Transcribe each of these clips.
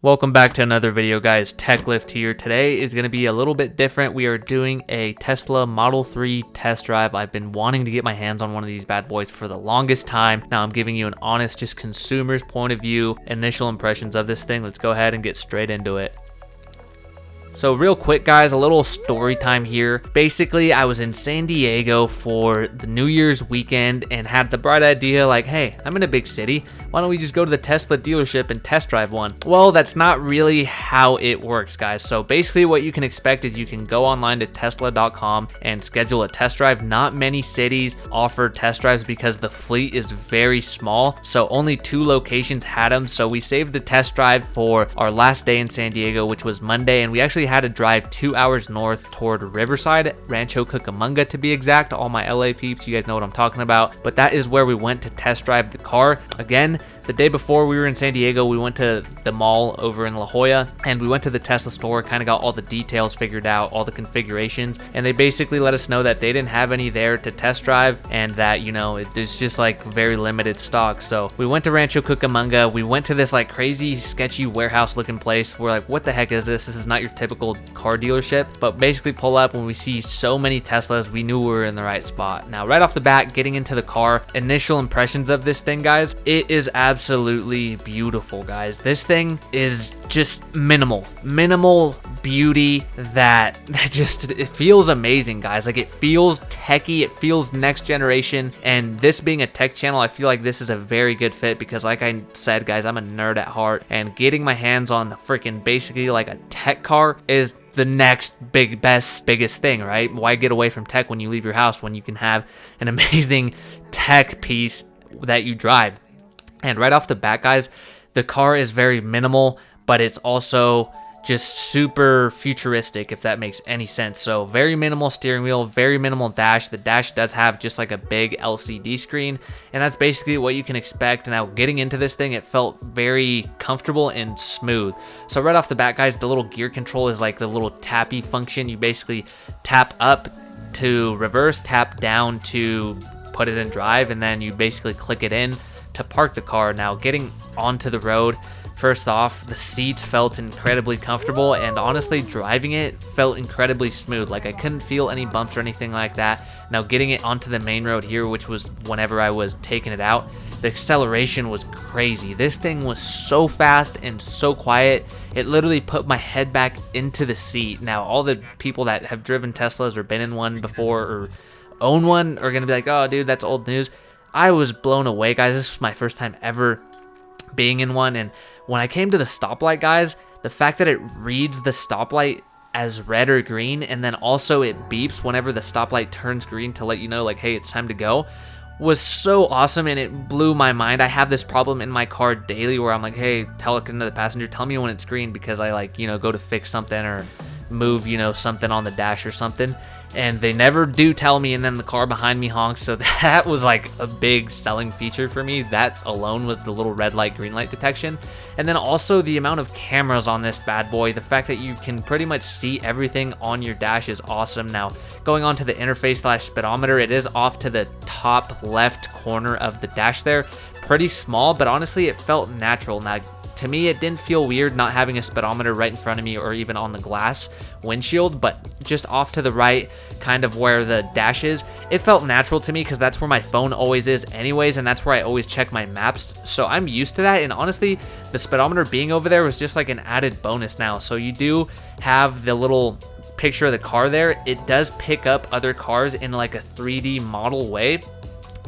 Welcome back to another video, guys. Tech Lift here. Today is going to be a little bit different. We are doing a Tesla Model 3 test drive. I've been wanting to get my hands on one of these bad boys for the longest time. Now I'm giving you an honest, just consumer's point of view, initial impressions of this thing. Let's go ahead and get straight into it. So real quick, guys, a little story time here. Basically, I was in San Diego for the New Year's weekend and had the bright idea like, hey, I'm in a big city. Why don't we just go to the Tesla dealership and test drive one? Well, that's not really how it works, guys. So basically what you can expect is you can go online to tesla.com and schedule a test drive. Not many cities offer test drives because the fleet is very small. So only 2 locations had them. So we saved the test drive for our last day in San Diego, which was Monday. And we actually had to drive 2 hours north toward Riverside, Rancho Cucamonga to be exact. All my LA peeps, you guys know what I'm talking about. But that is where we went to test drive the car. Again, the day before we were in San Diego, we went to the mall over in La Jolla and we went to the Tesla store, kind of got all the details figured out, all the configurations, and they basically let us know that they didn't have any there to test drive and that, you know, it's just like very limited stock. So we went to Rancho Cucamonga. We went to this like crazy sketchy warehouse looking place. We're like, what the heck is this? This is not your typical car dealership. But basically pull up when we see so many Teslas, we knew we were in the right spot. Now right off the bat, getting into the car, initial impressions of this thing, guys, it is absolutely beautiful, guys. This thing is just minimal beauty that just, it feels amazing, guys. Like, it feels techy, it feels next generation, and this being a tech channel, I feel like this is a very good fit because like I said, guys, I'm a nerd at heart, and getting my hands on freaking basically like a tech car is the next biggest thing, right? Why get away from tech when you leave your house when you can have an amazing tech piece that you drive? And right off the bat, guys, the car is very minimal, but it's also just super futuristic, if that makes any sense. So very minimal steering wheel, very minimal dash. The dash does have just like a big LCD screen, and that's basically what you can expect. Now getting into this thing, it felt very comfortable and smooth. So right off the bat, guys, the little gear control is like the little tappy function. You basically tap up to reverse, tap down to put it in drive, and then you basically click it in to park the car. Now getting onto the road, first off, the seats felt incredibly comfortable, and honestly driving it felt incredibly smooth. Like, I couldn't feel any bumps or anything like that. Now getting it onto the main road here, which was whenever I was taking it out, the acceleration was crazy. This thing was so fast and so quiet, it literally put my head back into the seat. Now all the people that have driven Teslas or been in one before or own one are gonna be like, oh dude, that's old news. I was blown away, guys. This was my first time ever being in one, and when I came to the stoplight, guys, the fact that it reads the stoplight as red or green, and then also it beeps whenever the stoplight turns green to let you know, like, hey, it's time to go, was so awesome, and it blew my mind. I have this problem in my car daily where I'm like, hey, tell it to the passenger, tell me when it's green, because I, like, you know, go to fix something or move, you know, something on the dash or something, and they never do tell me, and then the car behind me honks. So that was like a big selling feature for me. That alone was the little red light, green light detection. And then also the amount of cameras on this bad boy, the fact that you can pretty much see everything on your dash is awesome. Now going on to the interface / speedometer, it is off to the top left corner of the dash there, pretty small, but honestly it felt natural. Now to me, it didn't feel weird not having a speedometer right in front of me or even on the glass windshield, but just off to the right, kind of where the dash is, it felt natural to me because that's where my phone always is anyways, and that's where I always check my maps. So I'm used to that, and honestly, the speedometer being over there was just like an added bonus now. So you do have the little picture of the car there. It does pick up other cars in like a 3D model way.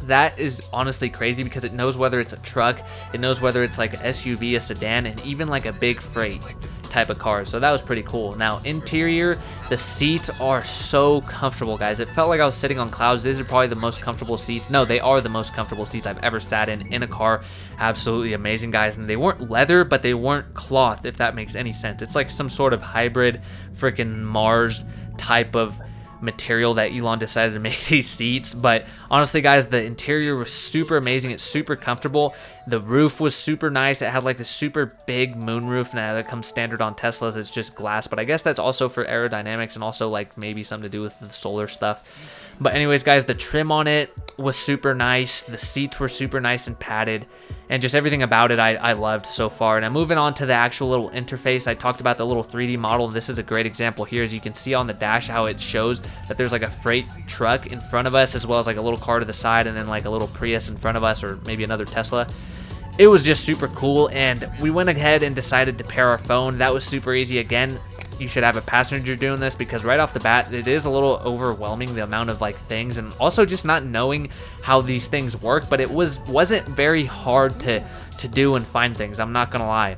That is honestly crazy because it knows whether it's a truck, it knows whether it's like an SUV, a sedan, and even like a big freight type of car. So that was pretty cool. Now interior, the seats are so comfortable, guys. It felt like I was sitting on clouds. These are probably the most comfortable seats. No, they are the most comfortable seats I've ever sat in a car. Absolutely amazing, guys. And they weren't leather, but they weren't cloth, if that makes any sense. It's like some sort of hybrid freaking Mars type of material that Elon decided to make these seats. But honestly, guys, the interior was super amazing. It's super comfortable. The roof was super nice. It had like this super big moon roof. Now that comes standard on Teslas. It's just glass, but I guess that's also for aerodynamics and also like maybe something to do with the solar stuff. But anyways, guys, the trim on it was super nice. The seats were super nice and padded, and just everything about it I loved so far. Now moving on to the actual little interface, I talked about the little 3D model. This is a great example here. As you can see on the dash how it shows that there's like a freight truck in front of us, as well as like a little car to the side, and then like a little Prius in front of us, or maybe another Tesla. It was just super cool, and we went ahead and decided to pair our phone. That was super easy. Again, you should have a passenger doing this, because right off the bat it is a little overwhelming, the amount of like things, and also just not knowing how these things work. But it wasn't very hard to do and find things, I'm not gonna lie.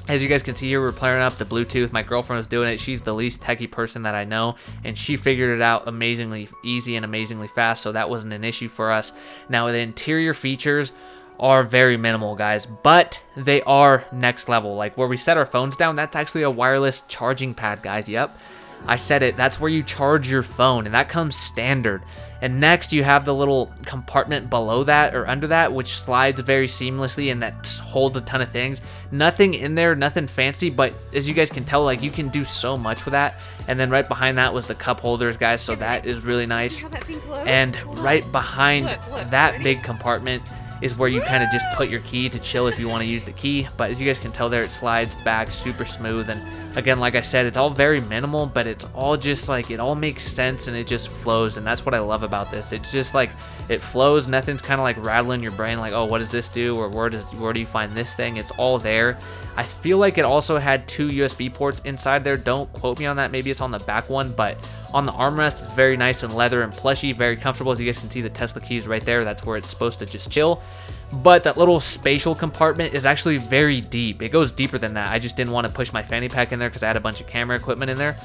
As you guys can see here, we're pairing up the Bluetooth. My girlfriend was doing it. She's the least techie person that I know, and she figured it out amazingly easy and amazingly fast, so that wasn't an issue for us. Now the interior features are very minimal, guys, but they are next level. Like where we set our phones down, that's actually a wireless charging pad, guys. Yep, I said it. That's where you charge your phone, and that comes standard. And next you have the little compartment below that, or under that, which slides very seamlessly, and that holds a ton of things. Nothing in there, nothing fancy, but as you guys can tell, like you can do so much with that. And then right behind that was the cup holders, guys, so that is really nice. And right behind that big compartment is where you kind of just put your key to chill if you want to use the key. But as you guys can tell there, it slides back super smooth. And again, like I said, it's all very minimal, but it's all just like, it all makes sense and it just flows. And that's what I love about this. It's just like, it flows. Nothing's kind of like rattling your brain like, oh, what does this do, or where do you find this thing? It's all there. I feel like it also had 2 USB ports inside there. Don't quote me on that. Maybe it's on the back one, but on the armrest, it's very nice and leather and plushy, very comfortable. As you guys can see, the Tesla keys right there. That's where it's supposed to just chill. But that little spatial compartment is actually very deep. It goes deeper than that. I just didn't want to push my fanny pack in there because I had a bunch of camera equipment in there.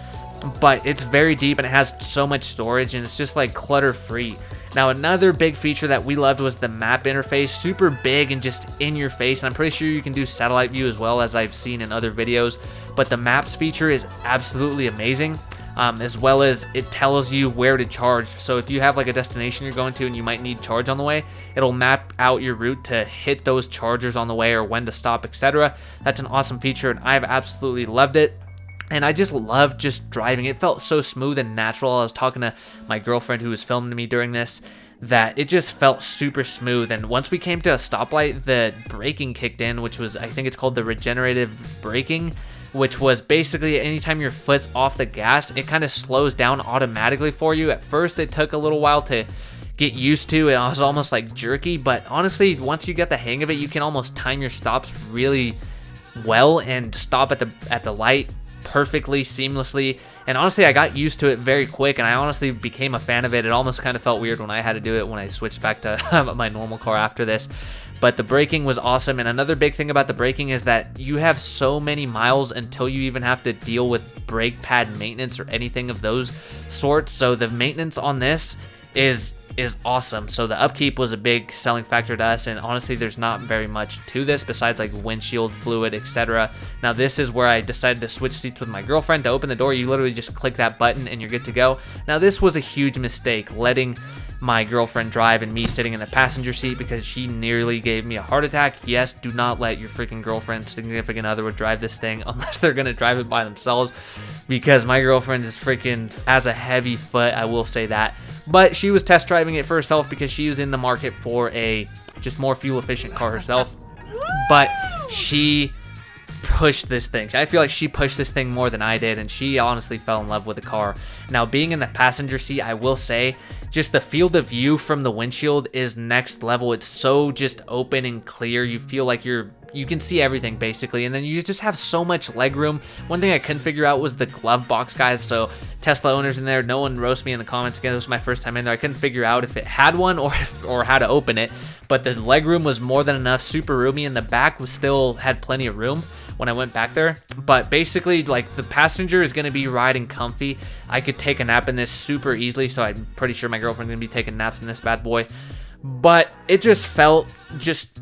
But it's very deep, and it has so much storage, and it's just like clutter free. Now another big feature that we loved was the map interface. Super big and just in your face, and I'm pretty sure you can do satellite view as well, as I've seen in other videos. But the maps feature is absolutely amazing. As well as it tells you where to charge. So if you have like a destination you're going to and you might need charge on the way, it'll map out your route to hit those chargers on the way, or when to stop, etc. That's an awesome feature, and I've absolutely loved it. And I just loved just driving. It felt so smooth and natural. I was talking to my girlfriend who was filming me during this, that it just felt super smooth. And once we came to a stoplight, the braking kicked in, which was, I think it's called the regenerative braking, which was basically anytime your foot's off the gas, it kind of slows down automatically for you. At first, it took a little while to get used to. It was almost like jerky, but honestly, once you get the hang of it, you can almost time your stops really well and stop at the light perfectly, seamlessly. And honestly, I got used to it very quick, and I honestly became a fan of it. It almost kind of felt weird when I had to do it when I switched back to my normal car after this. But the braking was awesome. And another big thing about the braking is that you have so many miles until you even have to deal with brake pad maintenance or anything of those sorts. So the maintenance on this is awesome. So the upkeep was a big selling factor to us, and honestly there's not very much to this besides like windshield fluid, etc. Now this is where I decided to switch seats with my girlfriend. To open the door, you literally just click that button and you're good to go. Now this was a huge mistake, letting my girlfriend drive and me sitting in the passenger seat, because she nearly gave me a heart attack. Yes, do not let your freaking girlfriend, significant other, would drive this thing unless they're gonna drive it by themselves, because my girlfriend is freaking has a heavy foot, I will say that. But she was test driving it for herself because she was in the market for a just more fuel efficient car herself. But she pushed this thing. I feel like she pushed this thing more than I did, and she honestly fell in love with the car. Now, being in the passenger seat, I will say, just the field of view from the windshield is next level. It's so just open and clear. You feel like you can see everything basically, and then you just have so much leg room. One thing I couldn't figure out was the glove box, guys. So Tesla owners in there, no one roast me in the comments. Again, this was my first time in there. I couldn't figure out if it had one or how to open it, but the leg room was more than enough, super roomy, and the back was still had plenty of room when I went back there. But basically, like, the passenger is going to be riding comfy. I could take a nap in this super easily, so I'm pretty sure my girlfriend's going to be taking naps in this bad boy. But it just felt just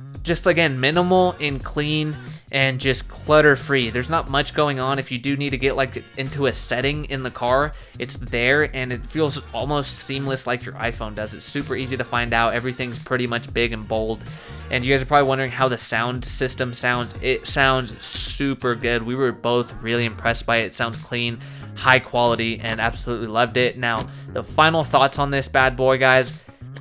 again, minimal and clean and just clutter free. There's not much going on. If you do need to get like into a setting in the car, it's there, and it feels almost seamless like your iPhone does. It's super easy to find out. Everything's pretty much big and bold. And you guys are probably wondering how the sound system sounds. It sounds super good. We were both really impressed by it. It sounds clean. high quality, and absolutely loved it. Now, the final thoughts on this bad boy, guys.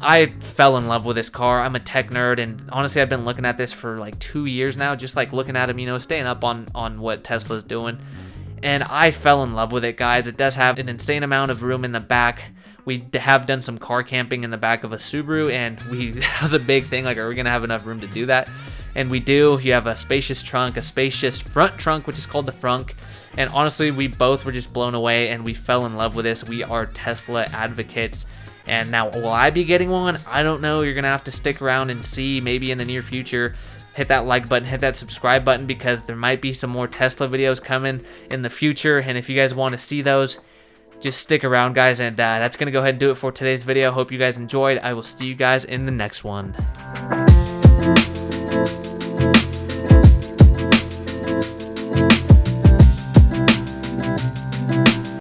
I fell in love with this car. I'm a tech nerd, and honestly, I've been looking at this for like 2 years now, just like looking at them, you know, staying up on what Tesla's doing. And I fell in love with it, guys. It does have an insane amount of room in the back. We have done some car camping in the back of a Subaru, and that was a big thing. Like, are we gonna have enough room to do that? And we do. You have a spacious trunk, a spacious front trunk, which is called the frunk. And honestly, we both were just blown away, and we fell in love with this. We are Tesla advocates. And now, will I be getting one? I don't know. You're gonna have to stick around and see, maybe in the near future. Hit that like button, hit that subscribe button, because there might be some more Tesla videos coming in the future. And if you guys want to see those, just stick around, guys. And that's gonna go ahead and do it for today's video. Hope you guys enjoyed. I will see you guys in the next one.